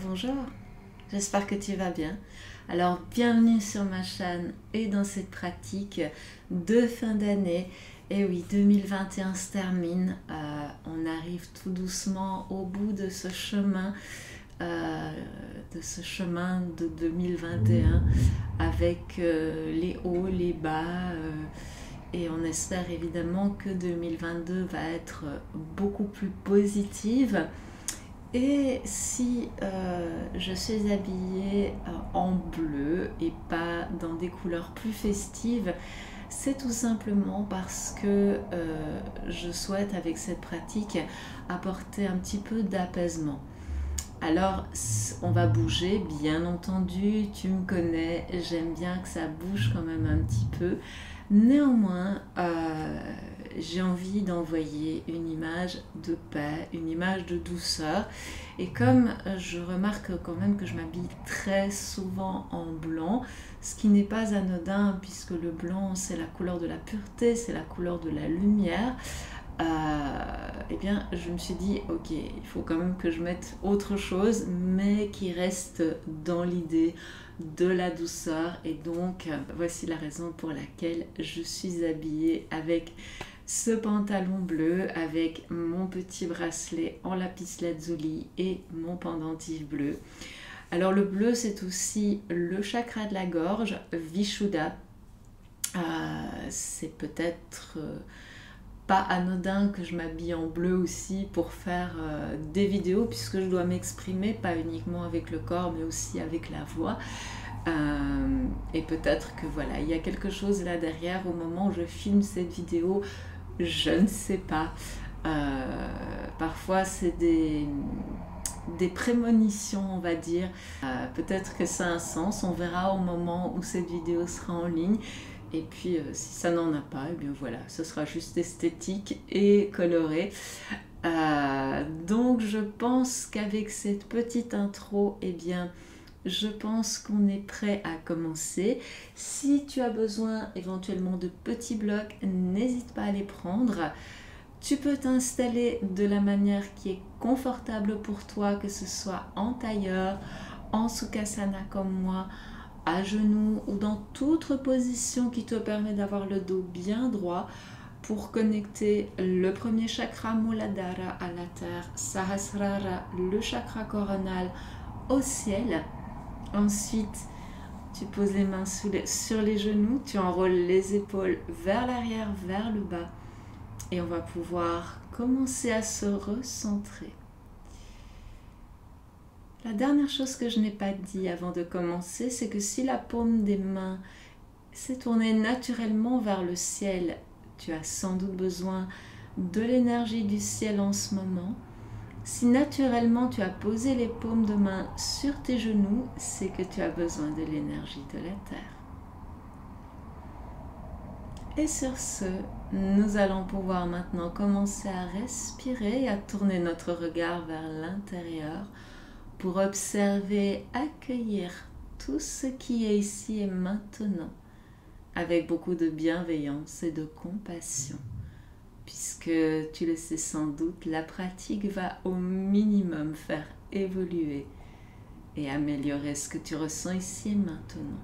Bonjour, j'espère que tu vas bien. Alors, bienvenue sur ma chaîne et dans cette pratique de fin d'année. Et oui, 2021 se termine. On arrive tout doucement au bout de ce chemin, de 2021 avec les hauts, les bas. Et on espère évidemment que 2022 va être beaucoup plus positive. Et si je suis habillée en bleu et pas dans des couleurs plus festives, c'est tout simplement parce que je souhaite avec cette pratique apporter un petit peu d'apaisement. Alors, on va bouger, bien entendu, tu me connais, j'aime bien que ça bouge quand même un petit peu. Néanmoins, j'ai envie d'envoyer une image de paix, une image de douceur. Et comme je remarque quand même que je m'habille très souvent en blanc, ce qui n'est pas anodin puisque le blanc c'est la couleur de la pureté, c'est la couleur de la lumière, eh bien je me suis dit ok, il faut quand même que je mette autre chose mais qui reste dans l'idée de la douceur. Et donc voici la raison pour laquelle je suis habillée avec ce pantalon bleu, avec mon petit bracelet en lapis lazuli et mon pendentif bleu. Alors le bleu c'est aussi le chakra de la gorge, Vishuddha. C'est peut-être pas anodin que je m'habille en bleu aussi pour faire des vidéos puisque je dois m'exprimer pas uniquement avec le corps mais aussi avec la voix. Et peut-être que voilà, il y a quelque chose là derrière au moment où je filme cette vidéo, je ne sais pas. Parfois c'est des prémonitions, on va dire. Peut-être que ça a un sens, on verra au moment où cette vidéo sera en ligne. Et puis si ça n'en a pas, et bien voilà, ce sera juste esthétique et coloré. Donc je pense qu'avec cette petite intro, eh bien je pense qu'on est prêt à commencer. Si tu as besoin éventuellement de petits blocs, n'hésite pas à les prendre. Tu peux t'installer de la manière qui est confortable pour toi, que ce soit en tailleur, en sukhasana comme moi, à genoux ou dans toute autre position qui te permet d'avoir le dos bien droit pour connecter le premier chakra Muladhara à la terre, Sahasrara, le chakra coronal au ciel. Ensuite, tu poses les mains sur les genoux, tu enrôles les épaules vers l'arrière, vers le bas et on va pouvoir commencer à se recentrer. La dernière chose que je n'ai pas dit avant de commencer, c'est que si la paume des mains s'est tournée naturellement vers le ciel, tu as sans doute besoin de l'énergie du ciel en ce moment. Si naturellement tu as posé les paumes de main sur tes genoux, c'est que tu as besoin de l'énergie de la terre. Et sur ce, nous allons pouvoir maintenant commencer à respirer et à tourner notre regard vers l'intérieur pour observer, accueillir tout ce qui est ici et maintenant avec beaucoup de bienveillance et de compassion. Puisque tu le sais sans doute, la pratique va au minimum faire évoluer et améliorer ce que tu ressens ici et maintenant.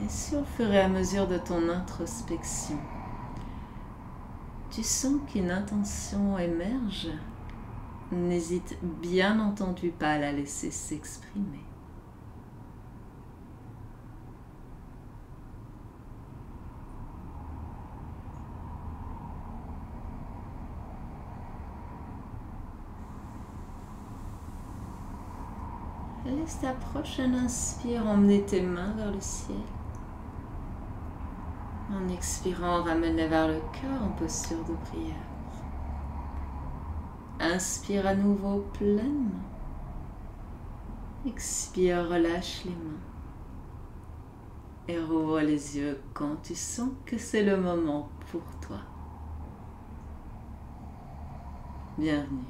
Et si au fur et à mesure de ton introspection, tu sens qu'une intention émerge, n'hésite bien entendu pas à la laisser s'exprimer. Laisse ta prochaine inspire emmener tes mains vers le ciel. En expirant, ramène-les vers le cœur en posture de prière. Inspire à nouveau pleinement. Expire, relâche les mains. et rouvre les yeux quand tu sens que c'est le moment pour toi. Bienvenue.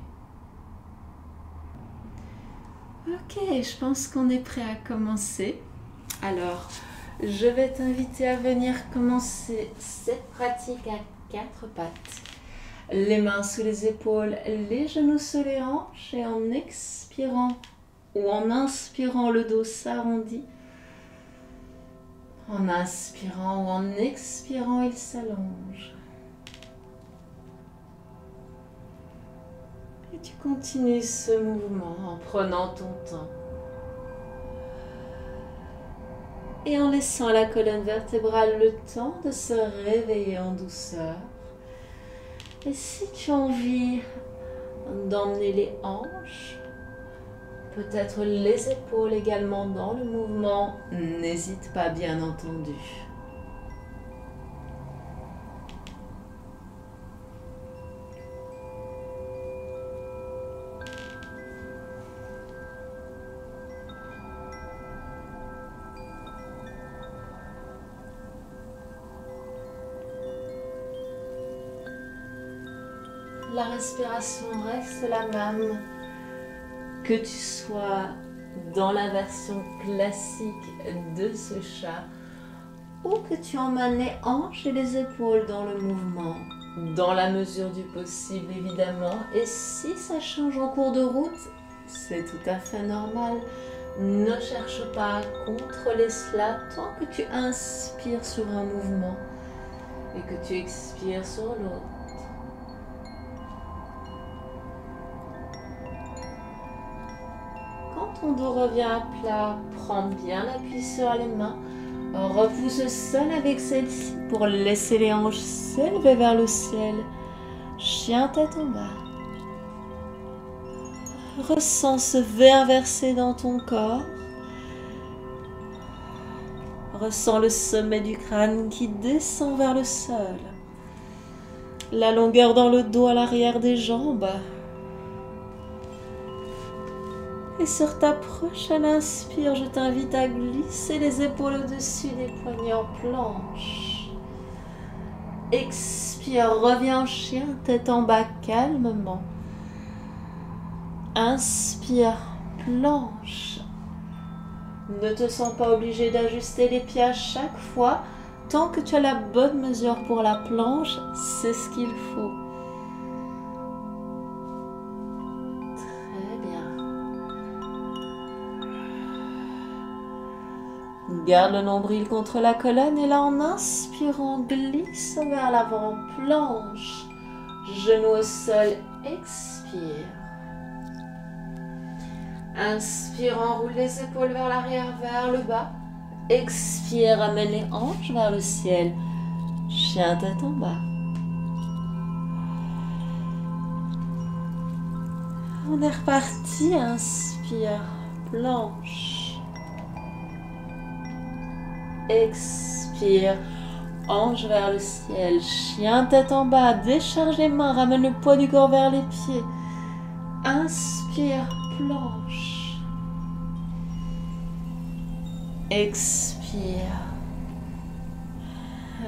Ok, je pense qu'on est prêt à commencer. Alors, je vais t'inviter à venir commencer cette pratique à 4 pattes. Les mains sous les épaules, les genoux sous les hanches et en expirant ou en inspirant, le dos s'arrondit. En inspirant ou en expirant, il s'allonge. Et tu continues ce mouvement en prenant ton temps. Et en laissant la colonne vertébrale le temps de se réveiller en douceur. Et si tu as envie d'emmener les hanches, peut-être les épaules également dans le mouvement, n'hésite pas bien entendu. La respiration reste la même, que tu sois dans la version classique de ce chat ou que tu emmènes les hanches et les épaules dans le mouvement, dans la mesure du possible évidemment. Et si ça change en cours de route, c'est tout à fait normal. Ne cherche pas à contrôler cela tant que tu inspires sur un mouvement et que tu expires sur l'autre. Ton dos revient à plat, prends bien l'appui sur les mains, repousse le sol avec celle-ci pour laisser les hanches s'élever vers le ciel, chien tête en bas. Ressens ce verre versé dans ton corps, ressens le sommet du crâne qui descend vers le sol, la longueur dans le dos à l'arrière des jambes. Et sur ta prochaine inspire, je t'invite à glisser les épaules au-dessus des poignets en planche. Expire, reviens en chien, tête en bas calmement. Inspire, planche. Ne te sens pas obligé d'ajuster les pieds à chaque fois. Tant que tu as la bonne mesure pour la planche, c'est ce qu'il faut. Garde le nombril contre la colonne et là en inspirant, glisse vers l'avant, planche, genou au sol, expire. Inspire, enroule les épaules vers l'arrière, vers le bas. Expire, amène les hanches vers le ciel, chien tête en bas. On est reparti, inspire, planche. Expire, hanche vers le ciel, chien tête en bas, décharge les mains, ramène le poids du corps vers les pieds. Inspire, planche. Expire.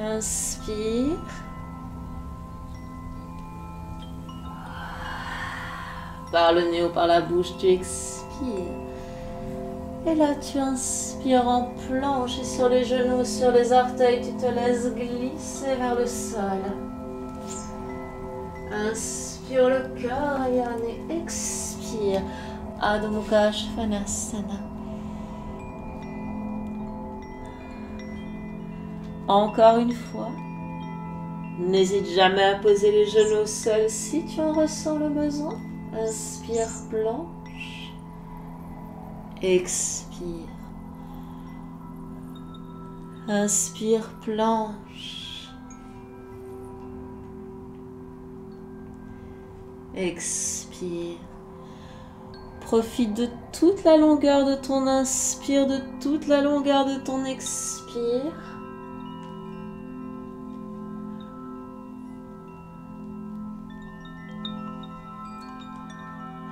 Inspire. Par le nez ou par la bouche, tu expires. Et là, tu inspires en planche et sur les genoux, sur les orteils, tu te laisses glisser vers le sol. Inspire le cœur et expire. Adho Mukha Svanasana. Encore une fois, n'hésite jamais à poser les genoux au sol si tu en ressens le besoin. Inspire, planche. Expire. Inspire, planche. Expire. Profite de toute la longueur de ton inspire, de toute la longueur de ton expire.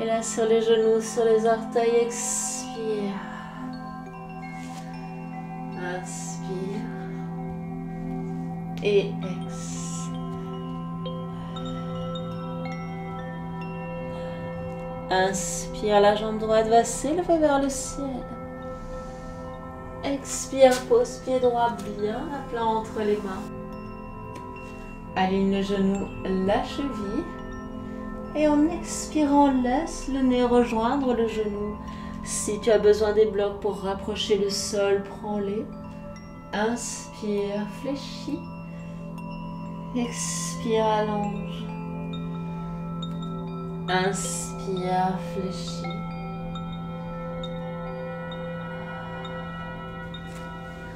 Et là, sur les genoux, sur les orteils, expire. Inspire. Et expire. Inspire, la jambe droite va s'élever vers le ciel. Expire, pose pied droit bien à plat entre les mains. Aligne le genou, la cheville. Et en expirant, laisse le nez rejoindre le genou. Si tu as besoin des blocs pour rapprocher le sol, prends-les. Inspire, fléchis. Expire, allonge. Inspire, fléchis.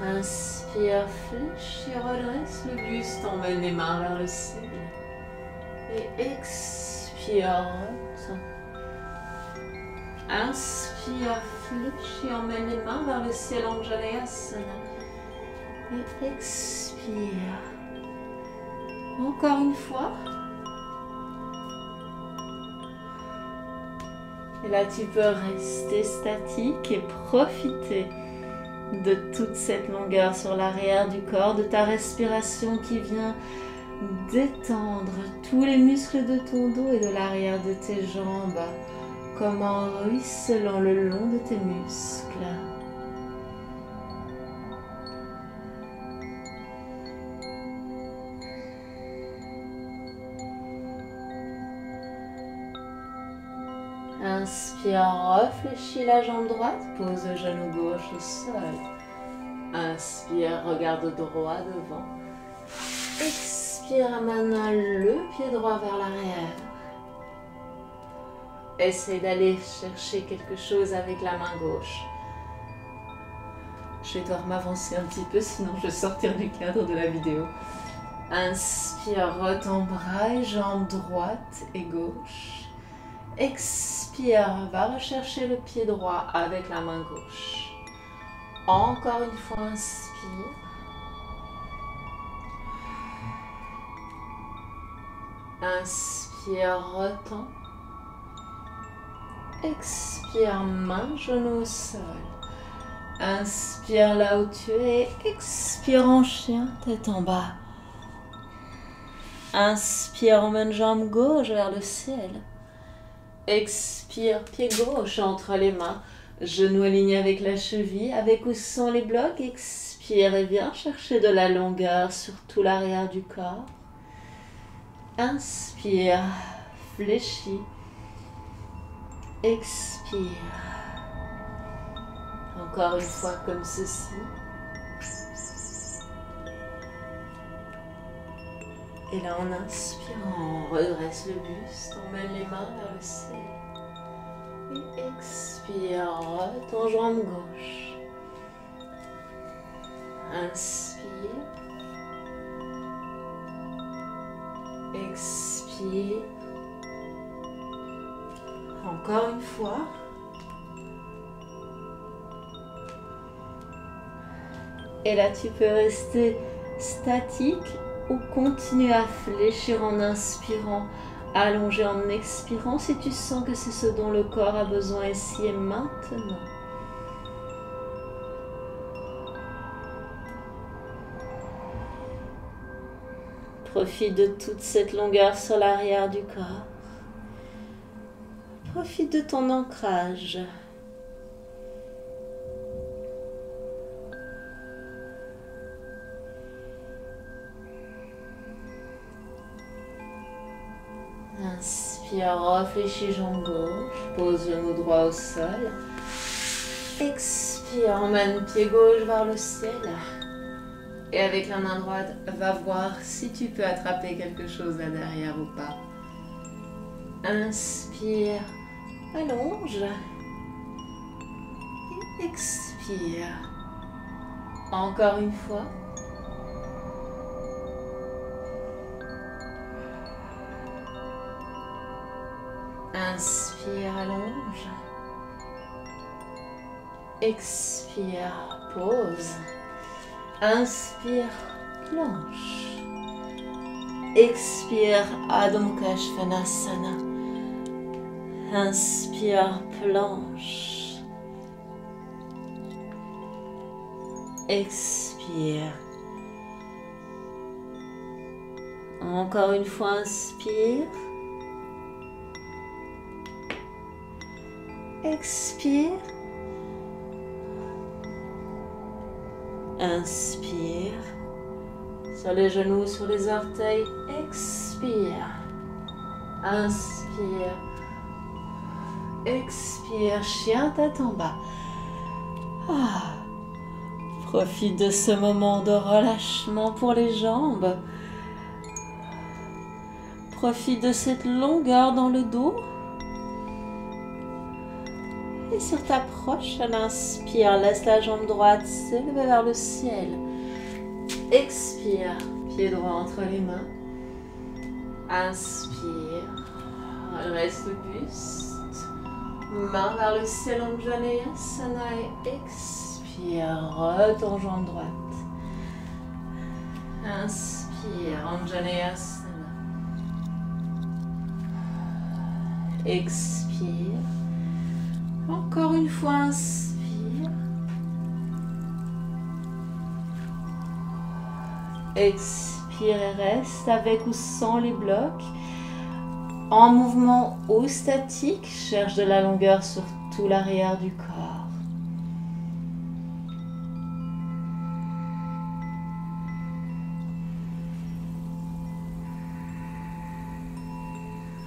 Inspire, fléchis, redresse le buste, emmène les mains vers le ciel. Et expire, retends. Inspire, fléchis, emmène les mains vers le ciel, Anjaneyasana. Et expire. Encore une fois. Et là, tu peux rester statique et profiter de toute cette longueur sur l'arrière du corps, de ta respiration qui vient détendre tous les muscles de ton dos et de l'arrière de tes jambes, comme en ruisselant le long de tes muscles. Inspire, réfléchis la jambe droite, pose le genou gauche au sol. Inspire, regarde droit devant. Expire maintenant le pied droit vers l'arrière. Essaye d'aller chercher quelque chose avec la main gauche. Je vais devoir m'avancer un petit peu, sinon je vais sortir du cadre de la vidéo. Inspire, retends bras et jambes droite et gauche. Expire, va rechercher le pied droit avec la main gauche. Encore une fois, inspire. Inspire, retends. Expire, main, genou au sol. Inspire là où tu es. Expire en chien, tête en bas. Inspire, emmène jambe gauche vers le ciel. Expire, pied gauche entre les mains. Genou aligné avec la cheville, avec ou sans les blocs. Expire et viens chercher de la longueur sur tout l'arrière du corps. Inspire, fléchis. Expire. Encore une fois comme ceci. Et là, en inspirant, on redresse le buste, on mène les mains vers le ciel. Et expire, retends jambe gauche. Inspire. Expire. Encore une fois. Et là, tu peux rester statique ou continuer à fléchir en inspirant, allonger en expirant si tu sens que c'est ce dont le corps a besoin ici et maintenant. Profite de toute cette longueur sur l'arrière du corps. Profite de ton ancrage. Inspire, réfléchis jambe gauche, pose genou droit au sol. Expire, emmène pied gauche vers le ciel. Et avec la main droite, va voir si tu peux attraper quelque chose là derrière ou pas. Inspire, allonge. Et expire. Encore une fois. Inspire, allonge. Expire, pause. Inspire, planche. Expire, Adho Mukha Svanasana. Inspire, planche. Expire. expire. Encore une fois, inspire. Expire. Inspire. Sur les genoux, sur les orteils. Expire. Inspire. Expire. Chien tête en bas. Profite de ce moment de relâchement pour les jambes. Profite de cette longueur dans le dos. Et sur ta prochaine inspire, laisse la jambe droite s'élever vers le ciel. Expire, pied droit entre les mains. Inspire, reste le buste. Main vers le ciel, Anjaneyasana et expire, retourne jambe droite. Inspire, Anjaneyasana. Expire. Encore une fois, inspire. Expire et reste avec ou sans les blocs. En mouvement ou statique, cherche de la longueur sur tout l'arrière du corps.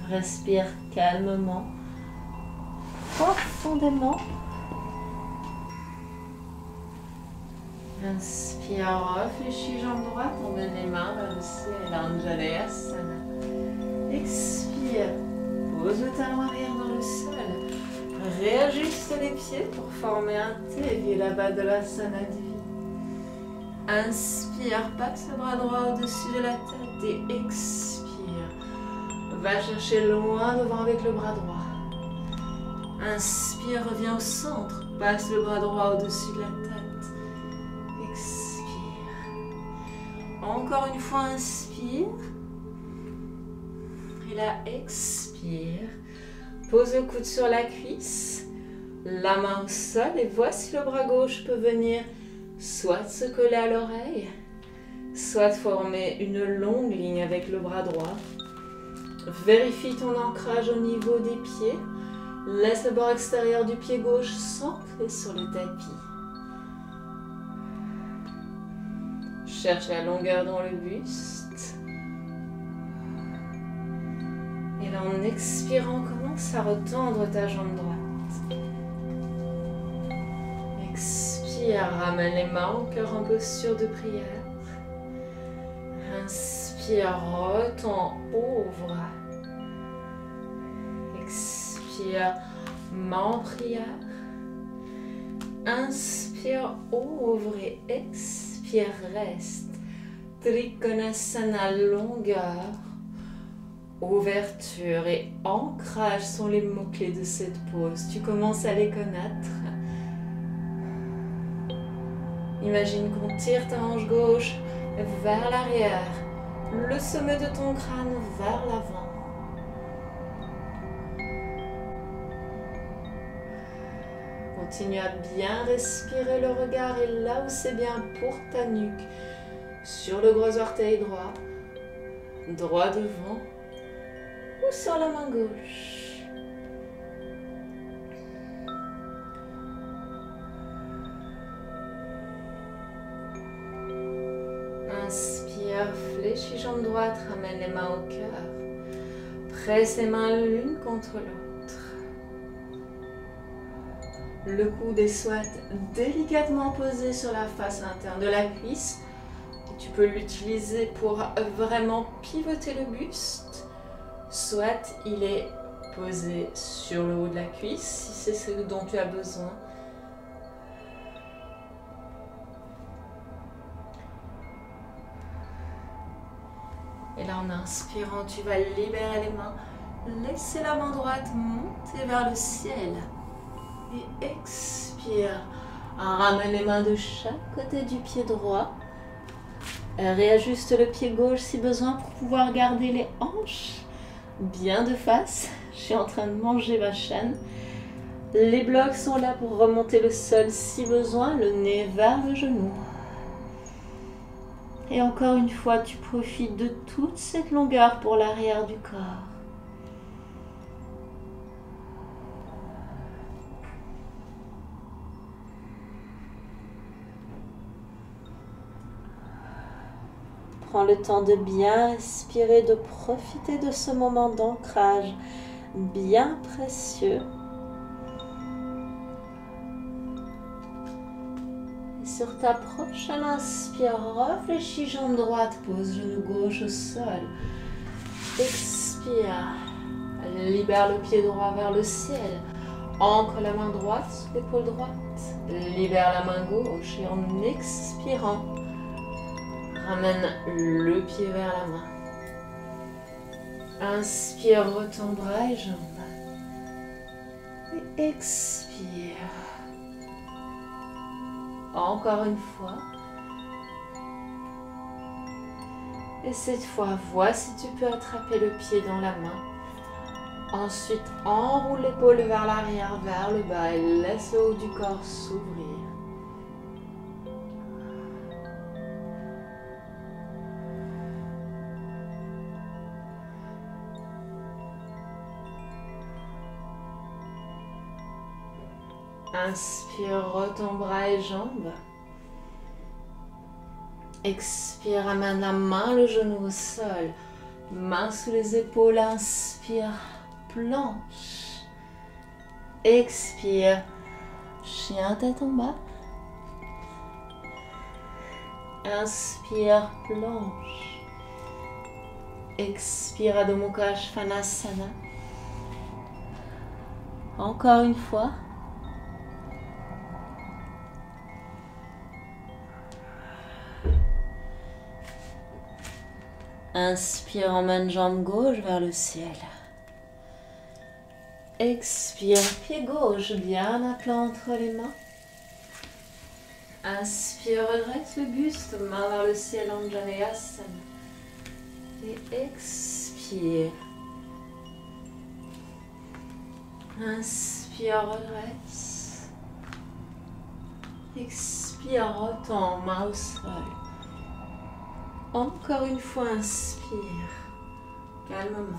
Respire calmement, profondément. Inspire, réfléchis, jambe droite, emmène les mains vers le ciel, Anjaneyasana. Expire, pose le talon arrière dans le sol. Réajuste les pieds pour former un T, Virabhadranasana divine. Inspire, passe le bras droit au-dessus de la tête et expire. Va chercher loin devant avec le bras droit. Inspire, reviens au centre. Passe le bras droit au-dessus de la tête. Expire. Encore une fois, inspire. Et là, expire. Pose le coude sur la cuisse. La main au sol. Et voici le bras gauche peut venir soit se coller à l'oreille, soit former une longue ligne avec le bras droit. Vérifie ton ancrage au niveau des pieds. Laisse le bord extérieur du pied gauche s'ancrer sur le tapis. Cherche la longueur dans le buste. Et là, en expirant, commence à retendre ta jambe droite. Expire, ramène les mains au cœur en posture de prière. Inspire, retends, ouvre. Expire, main en prière. Inspire, ouvre et expire, reste. Trikonasana, longueur. Ouverture et ancrage sont les mots-clés de cette pause. Tu commences à les connaître. Imagine qu'on tire ta hanche gauche vers l'arrière, le sommet de ton crâne vers l'avant. Continue à bien respirer, le regard est là où c'est bien pour ta nuque, sur le gros orteil droit, droit devant ou sur la main gauche. Inspire, fléchis jambe droite, ramène les mains au cœur. Presse les mains l'une contre l'autre. Le coude est soit délicatement posé sur la face interne de la cuisse. Tu peux l'utiliser pour vraiment pivoter le buste. Soit il est posé sur le haut de la cuisse, si c'est ce dont tu as besoin. Et là, en inspirant, tu vas libérer les mains. Laissez la main droite monter vers le ciel. Et expire. Ramène les mains de chaque côté du pied droit. Réajuste le pied gauche si besoin pour pouvoir garder les hanches bien de face. Je suis en train de manger ma chaîne. Les blocs sont là pour remonter le sol si besoin, le nez vers le genou. Et encore une fois, tu profites de toute cette longueur pour l'arrière du corps. Prends le temps de bien respirer, de profiter de ce moment d'ancrage bien précieux. Et sur ta prochaine inspire, réfléchis, jambe droite, pose genou gauche au sol. Expire, libère le pied droit vers le ciel. Ancre la main droite sous l'épaule droite. Libère la main gauche et en expirant, ramène le pied vers la main. Inspire, retends bras et jambes. Et expire. Encore une fois. Et cette fois, vois si tu peux attraper le pied dans la main. Ensuite, enroule l'épaule vers l'arrière, vers le bas et laisse le haut du corps s'ouvrir. Inspire, retends bras et jambes. Expire, amène la main, le genou au sol. Main sous les épaules, inspire, planche. Expire, chien tête en bas. Inspire, planche. Expire, Adho Mukha Svanasana. Encore une fois. Inspire, emmène jambe gauche vers le ciel. Expire, pied gauche bien à plat entre les mains. Inspire, redresse le buste, main vers le ciel, Anjaneyasana. Et expire. Inspire, redresse. Expire, retends, main au sol. Encore une fois, inspire, calmement.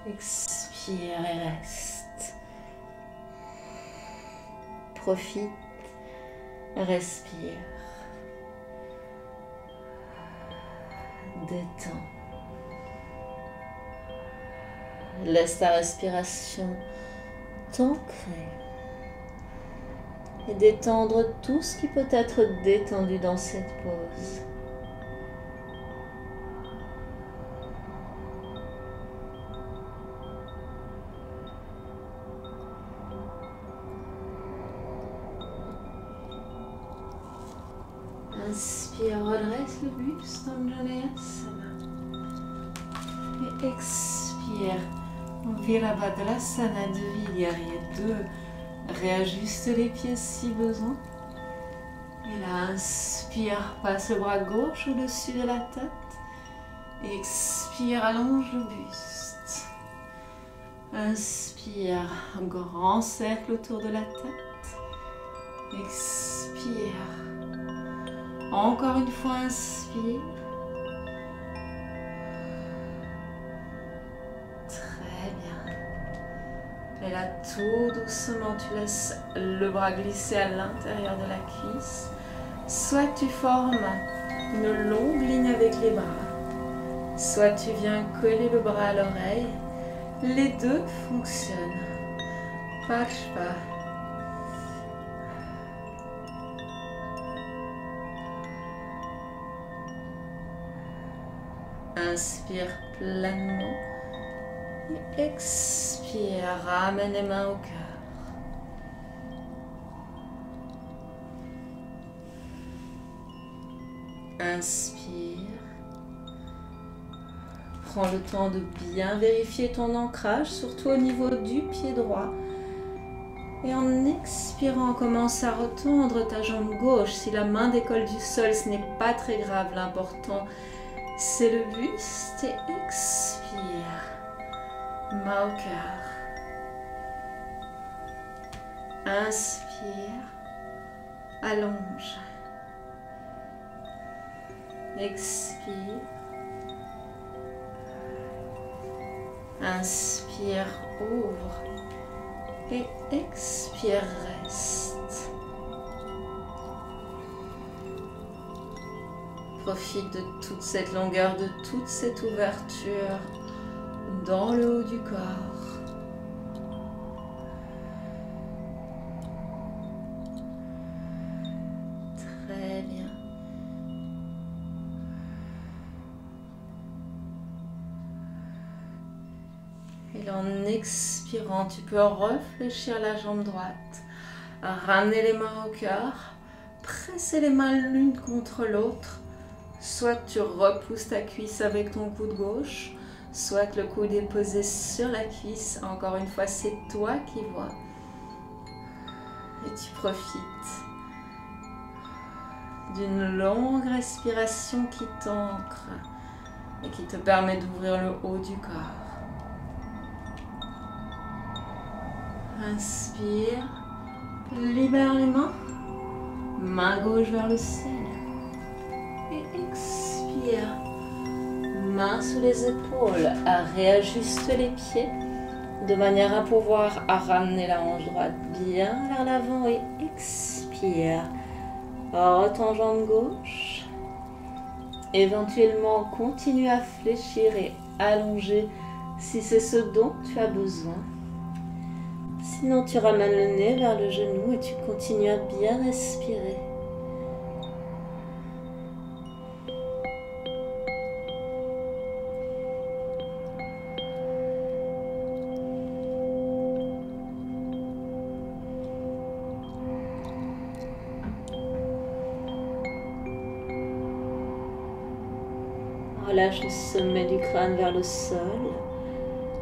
Expire et reste. Profite, respire. Détends. Laisse ta respiration t'ancrer. Et détendre tout ce qui peut être détendu dans cette pause. Inspire, redresse le buste, Anjaneyasana. Et expire, Virabhadrasana de Virya 2. Réajuste les pieds si besoin. Et là, inspire, passe le bras gauche au-dessus de la tête. Expire, allonge le buste. Inspire, un grand cercle autour de la tête. Expire. Encore une fois, inspire. Très bien. Et là, tout doucement, tu laisses le bras glisser à l'intérieur de la cuisse. Soit tu formes une longue ligne avec les bras, soit tu viens coller le bras à l'oreille. Les deux fonctionnent. Parshva. Inspire pleinement. Et expire, ramène les mains au cœur. Inspire. Prends le temps de bien vérifier ton ancrage, surtout au niveau du pied droit. Et en expirant, commence à retendre ta jambe gauche. Si la main décolle du sol, ce n'est pas très grave. L'important, c'est le buste. Et expire. Main au cœur. Inspire. allonge. Expire. Inspire, ouvre. Et expire, reste. Profite de toute cette longueur, de toute cette ouverture dans le haut du corps. Très bien. Et en expirant, tu peux réfléchir la jambe droite, ramener les mains au cœur, presser les mains l'une contre l'autre. Soit tu repousses ta cuisse avec ton coude gauche, soit le coude est posé sur la cuisse. Encore une fois, c'est toi qui vois. Et tu profites d'une longue respiration qui t'ancre et qui te permet d'ouvrir le haut du corps. Inspire, libère les mains, main gauche vers le ciel. Et expire, main sous les épaules, réajuste les pieds de manière à pouvoir ramener la hanche droite bien vers l'avant et expire. Retends jambe gauche. Éventuellement, continue à fléchir et allonger si c'est ce dont tu as besoin. Sinon, tu ramènes le nez vers le genou et tu continues à bien respirer. Relâche le sommet du crâne vers le sol.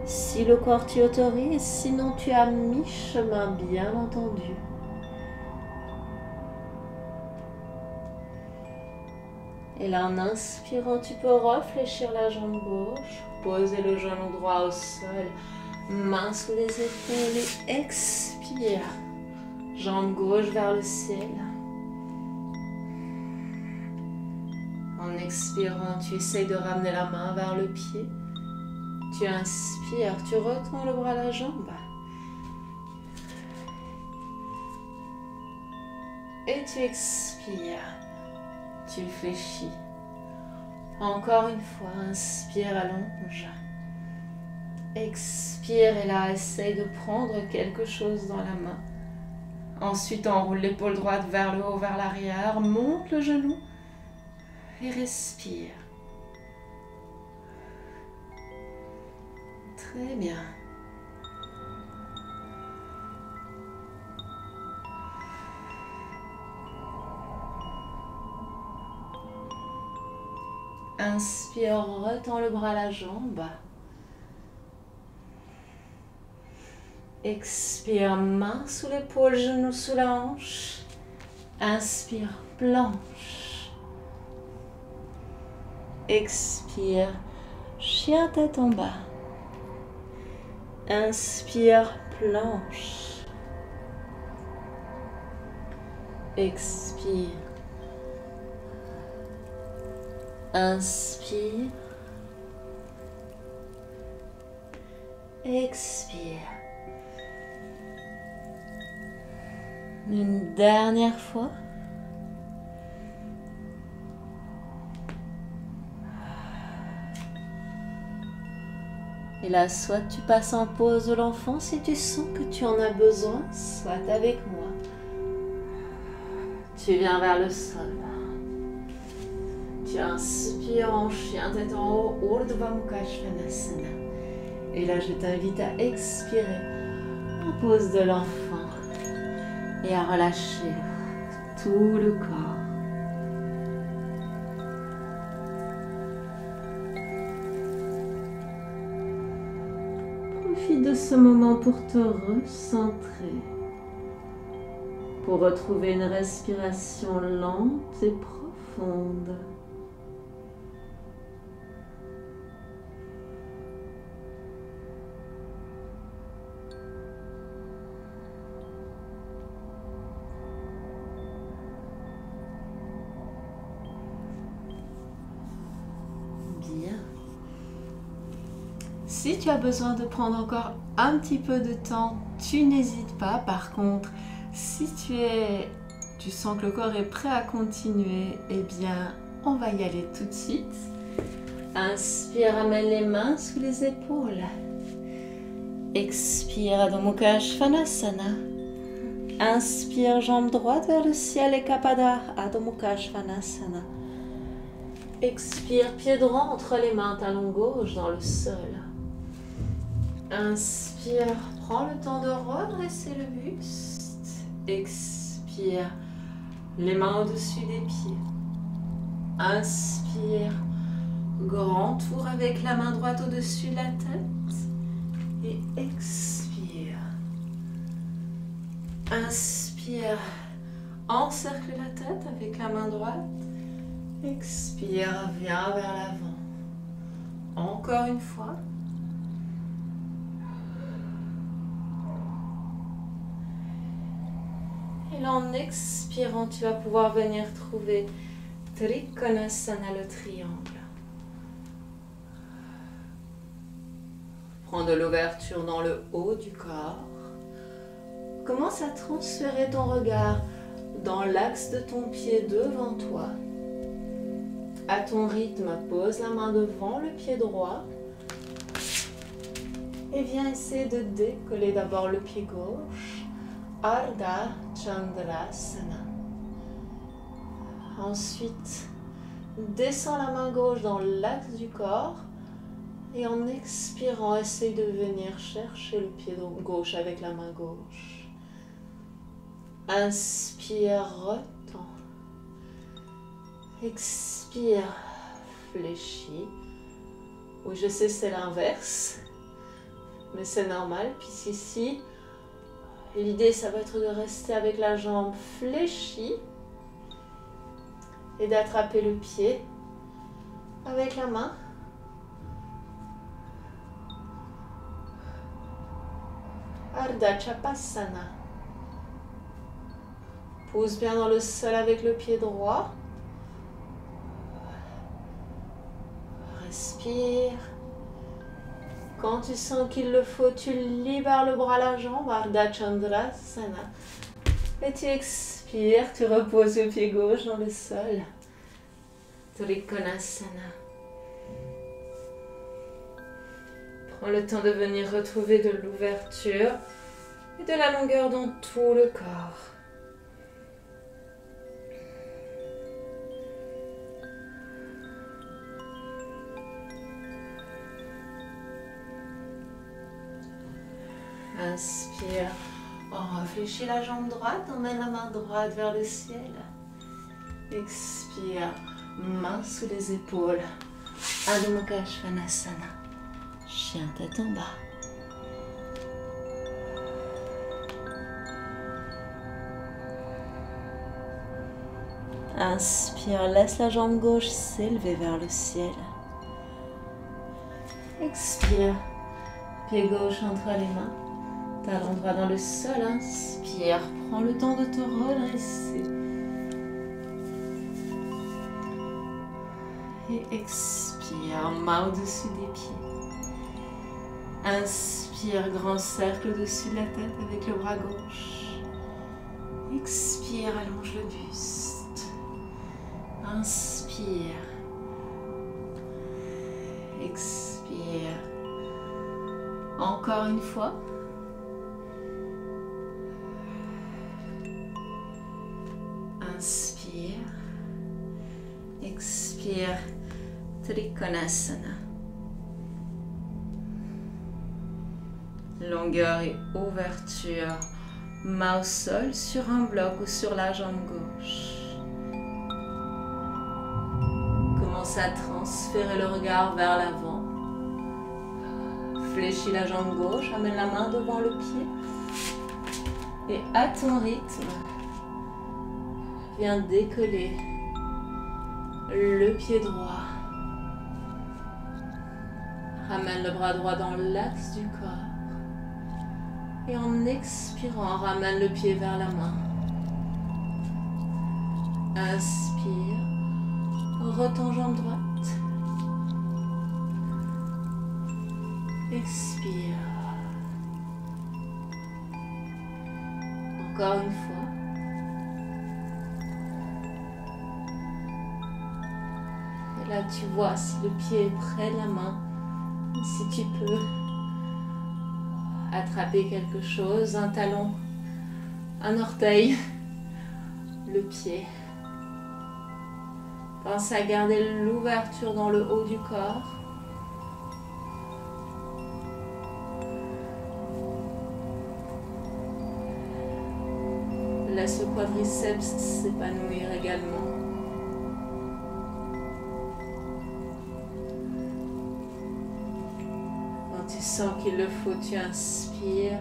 Si le corps t'y autorise, sinon tu as mi-chemin, bien entendu. Et là, en inspirant, tu peux réfléchir la jambe gauche, poser le genou droit au sol, main sous les épaules et expire. Jambe gauche vers le ciel. En expirant, tu essayes de ramener la main vers le pied. Tu inspires, tu retends le bras à la jambe. Et tu expires. Tu fléchis. Encore une fois, inspire, allonge. Expire et là, essaye de prendre quelque chose dans la main. Ensuite, enroule l'épaule droite vers le haut, vers l'arrière. Monte le genou et respire. Très bien. Inspire, retends le bras à la jambe. Expire, main sous l'épaule, genou sous la hanche. Inspire, planche. Expire, chien tête en bas. Inspire, planche. Expire. Inspire. Expire. Une dernière fois. Et là, soit tu passes en pause de l'enfant si tu sens que tu en as besoin, soit avec moi. Tu viens vers le sol. Tu inspires en chien tête en haut, Urdhva Mukha Svanasana. Et là, je t'invite à expirer en pause de l'enfant et à relâcher tout le corps. Profite de ce moment pour te recentrer, pour retrouver une respiration lente et profonde. Si tu as besoin de prendre encore un petit peu de temps, tu n'hésites pas. Par contre, si tu sens que le corps est prêt à continuer, eh bien, on va y aller tout de suite. Inspire, ramène les mains sous les épaules. Expire, Adho Mukha Svanasana. Inspire, jambe droite vers le ciel et Kapada, Adho Mukha Svanasana. Expire, pied droit entre les mains, talon gauche dans le sol. Inspire, prends le temps de redresser le buste. Expire, les mains au-dessus des pieds. Inspire, grand tour avec la main droite au-dessus de la tête. Et expire. Inspire, encercle la tête avec la main droite. Expire, viens vers l'avant. Encore une fois. Et là, en expirant, tu vas pouvoir venir trouver Trikonasana, le triangle. Prends de l'ouverture dans le haut du corps. Commence à transférer ton regard dans l'axe de ton pied devant toi. À ton rythme, pose la main devant le pied droit. Et viens essayer de décoller d'abord le pied gauche. Ardha Chandrasana. Ensuite, descends la main gauche dans l'axe du corps. Et en expirant, essaye de venir chercher le pied gauche avec la main gauche. Inspire, retends. Expire, fléchis. Oui, je sais, c'est l'inverse, mais c'est normal. Puis ici, l'idée, ça va être de rester avec la jambe fléchie et d'attraper le pied avec la main. Ardha Chapasana. Pose bien dans le sol avec le pied droit. Respire. Quand tu sens qu'il le faut, tu libères le bras, la jambe, Ardha Chandrasana. Et tu expires, tu reposes le pied gauche dans le sol. Trikonasana. Prends le temps de venir retrouver de l'ouverture et de la longueur dans tout le corps. Inspire, réfléchis la jambe droite, emmène la main droite vers le ciel. Expire, main sous les épaules. Adho Mukha Svanasana. Chien tête en bas. Inspire, laisse la jambe gauche s'élever vers le ciel. Expire, pied gauche entre les mains. Talon droit dans le sol, inspire, prends le temps de te redresser. Et expire, main au-dessus des pieds. Inspire, grand cercle au-dessus de la tête avec le bras gauche. Expire, allonge le buste. Inspire. Expire. Encore une fois. Inspire, expire, Trikonasana. Longueur et ouverture, main au sol sur un bloc ou sur la jambe gauche. Commence à transférer le regard vers l'avant. Fléchis la jambe gauche, amène la main devant le pied. Et à ton rythme, viens décoller le pied droit. Ramène le bras droit dans l'axe du corps. Et en expirant, ramène le pied vers la main. Inspire. Retends jambe droite. Expire. Encore une fois. Et là, tu vois si le pied est près de la main, si tu peux attraper quelque chose, un talon, un orteil, le pied. Pense à garder l'ouverture dans le haut du corps. Laisse le quadriceps s'épanouir également. Quand tu sens qu'il le faut, tu inspires.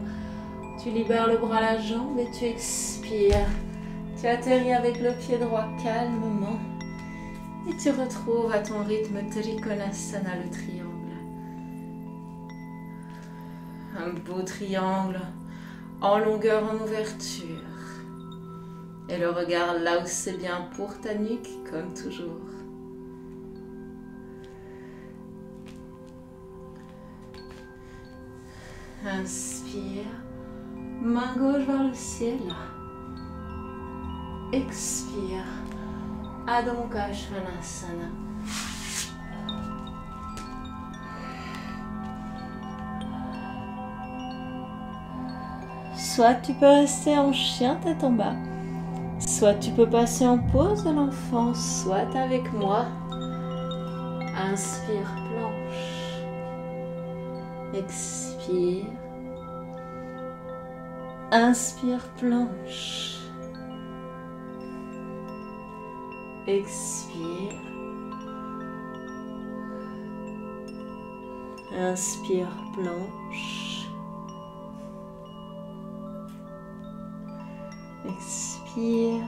Tu libères le bras, la jambe et tu expires. Tu atterris avec le pied droit calmement. Et tu retrouves à ton rythme Trikonasana, le triangle. Un beau triangle en longueur, en ouverture. Et le regard là où c'est bien pour ta nuque, comme toujours. Inspire, main gauche vers le ciel. Expire, Adho Mukha Svanasana. Soit tu peux rester en chien tête en bas. Soit tu peux passer en pause de l'enfant, soit avec moi. Inspire, planche. Expire. Inspire, planche. Expire. Inspire, planche. Expire.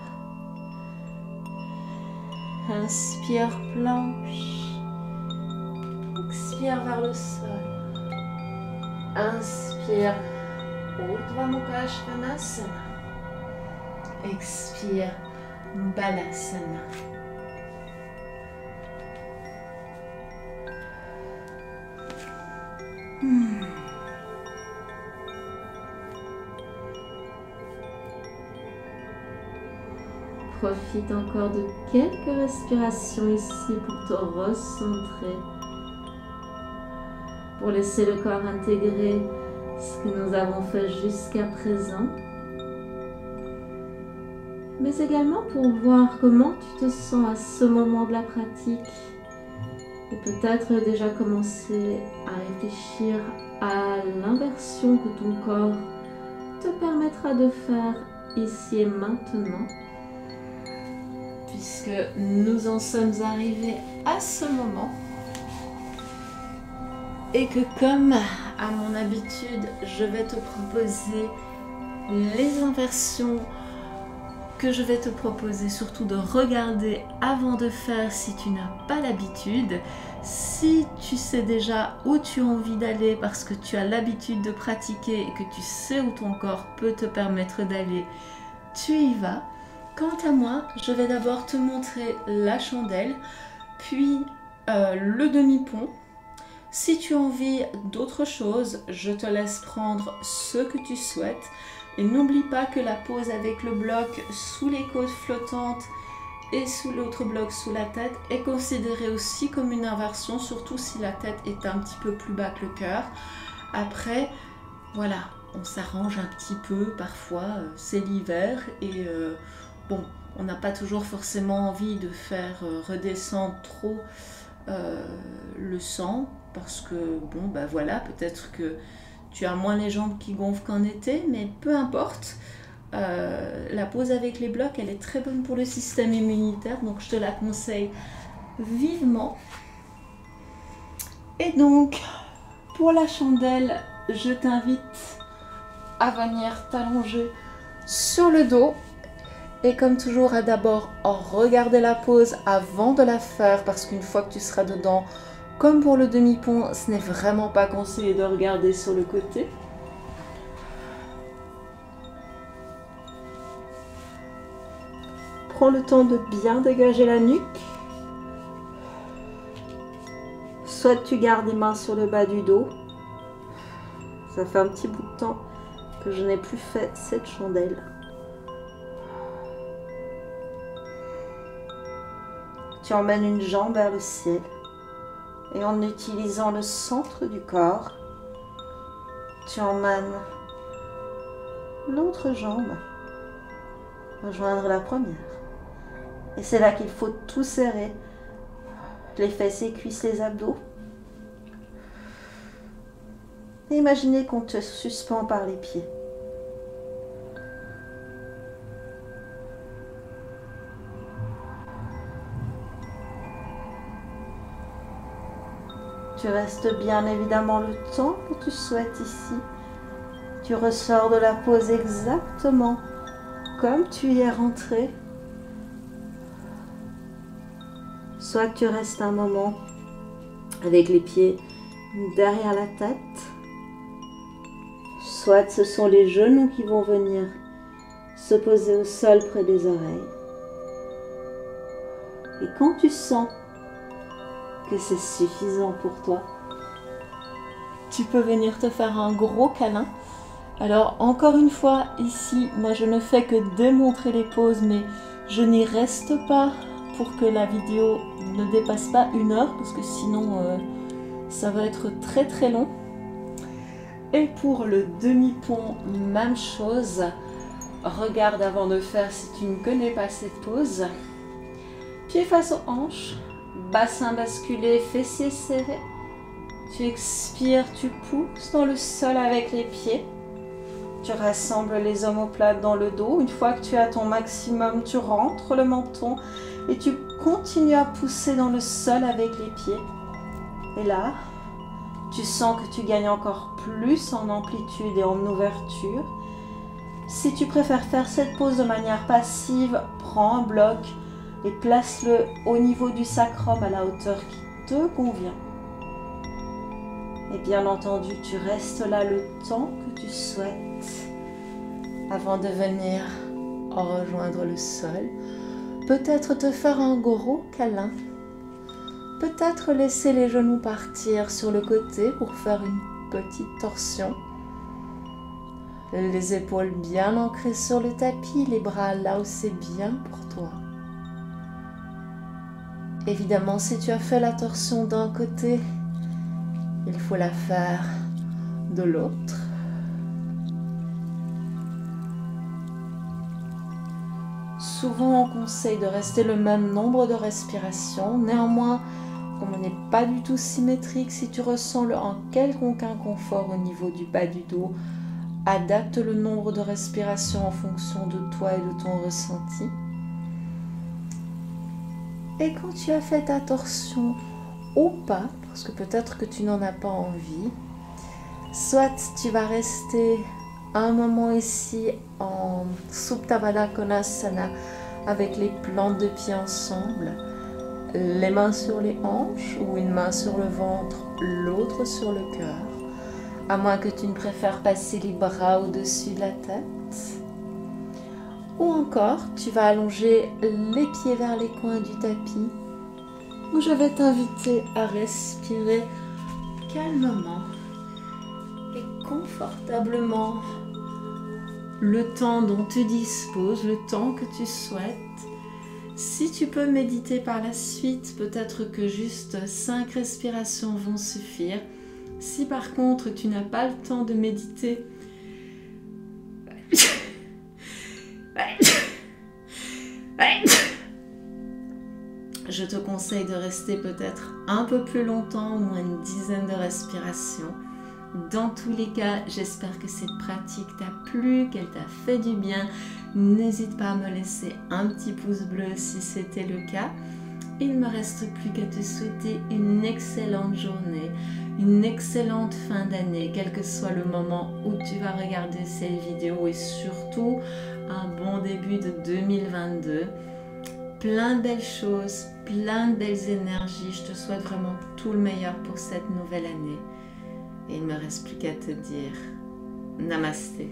Inspire, planche. Expire vers le sol. Inspire, Urdhva Mukha Svanasana. Expire, Balasana. Profite encore de quelques respirations ici pour te recentrer, pour laisser le corps intégrer ce que nous avons fait jusqu'à présent, mais également pour voir comment tu te sens à ce moment de la pratique et peut-être déjà commencer à réfléchir à l'inversion que ton corps te permettra de faire ici et maintenant. Puisque nous en sommes arrivés à ce moment et que comme à mon habitude, je vais te proposer les inversions que je vais te proposer surtout de regarder avant de faire si tu n'as pas l'habitude. Si tu sais déjà où tu as envie d'aller parce que tu as l'habitude de pratiquer et que tu sais où ton corps peut te permettre d'aller, tu y vas. Quant à moi, je vais d'abord te montrer la chandelle, puis le demi-pont. Si tu as envie d'autre chose, je te laisse prendre ce que tu souhaites. Et n'oublie pas que la pose avec le bloc sous les côtes flottantes et sous l'autre bloc sous la tête est considérée aussi comme une inversion, surtout si la tête est un petit peu plus bas que le cœur. Après, voilà, on s'arrange un petit peu, parfois c'est l'hiver et bon, on n'a pas toujours forcément envie de faire redescendre trop le sang parce que, bon, bah voilà, peut-être que tu as moins les jambes qui gonflent qu'en été, mais peu importe. La pose avec les blocs, elle est très bonne pour le système immunitaire, donc je te la conseille vivement. Et donc, pour la chandelle, je t'invite à venir t'allonger sur le dos. Et comme toujours, à d'abord regarder la pose avant de la faire, parce qu'une fois que tu seras dedans, comme pour le demi-pont, ce n'est vraiment pas conseillé de regarder sur le côté. Prends le temps de bien dégager la nuque. Soit tu gardes les mains sur le bas du dos, Ça fait un petit bout de temps que je n'ai plus fait cette chandelle. Tu emmènes une jambe vers le ciel et en utilisant le centre du corps, tu emmènes l'autre jambe rejoindre la première. Et c'est là qu'il faut tout serrer, les fesses, les cuisses, les abdos. Et imaginez qu'on te suspend par les pieds. Tu restes bien évidemment le temps que tu souhaites ici. Tu ressors de la pause exactement comme tu y es rentré. Soit que tu restes un moment avec les pieds derrière la tête, soit ce sont les genoux qui vont venir se poser au sol près des oreilles. Et quand tu sens que c'est suffisant pour toi, tu peux venir te faire un gros câlin. Alors encore une fois, ici, moi je ne fais que démontrer les poses, mais je n'y reste pas pour que la vidéo ne dépasse pas 1 heure, parce que sinon ça va être très très long. Et pour le demi-pont, même chose. Regarde avant de faire si tu ne connais pas cette pose. Pieds face aux hanches, bassin basculé, fessiers serrés. Tu expires, tu pousses dans le sol avec les pieds. Tu rassembles les omoplates dans le dos. Une fois que tu as ton maximum, tu rentres le menton et tu continues à pousser dans le sol avec les pieds. Et là, tu sens que tu gagnes encore plus en amplitude et en ouverture. Si tu préfères faire cette pose de manière passive, prends un bloc et place-le au niveau du sacrum à la hauteur qui te convient. Et bien entendu, tu restes là le temps que tu souhaites avant de venir rejoindre le sol. Peut-être te faire un gros câlin. Peut-être laisser les genoux partir sur le côté pour faire une petite torsion. Les épaules bien ancrées sur le tapis, les bras là où c'est bien pour toi. Évidemment, si tu as fait la torsion d'un côté, il faut la faire de l'autre. Souvent, on conseille de rester le même nombre de respirations. Néanmoins, comme on n'est pas du tout symétrique, si tu ressens un quelconque inconfort au niveau du bas du dos, adapte le nombre de respirations en fonction de toi et de ton ressenti. Et quand tu as fait ta torsion ou pas, parce que peut-être que tu n'en as pas envie, soit tu vas rester un moment ici en Supta Baddha Konasana avec les plantes de pieds ensemble, les mains sur les hanches ou une main sur le ventre, l'autre sur le cœur, à moins que tu ne préfères passer les bras au-dessus de la tête. Ou encore, tu vas allonger les pieds vers les coins du tapis, où je vais t'inviter à respirer calmement et confortablement le temps dont tu disposes, le temps que tu souhaites. Si tu peux méditer par la suite, peut-être que juste 5 respirations vont suffire. Si par contre tu n'as pas le temps de méditer, je te conseille de rester peut-être un peu plus longtemps, au moins une dizaine de respirations. Dans tous les cas, j'espère que cette pratique t'a plu, qu'elle t'a fait du bien. N'hésite pas à me laisser un petit pouce bleu si c'était le cas. Il ne me reste plus qu'à te souhaiter une excellente journée, une excellente fin d'année, quel que soit le moment où tu vas regarder cette vidéo, et surtout un bon début de 2022. Plein de belles choses, plein de belles énergies. Je te souhaite vraiment tout le meilleur pour cette nouvelle année. Et il ne me reste plus qu'à te dire Namasté.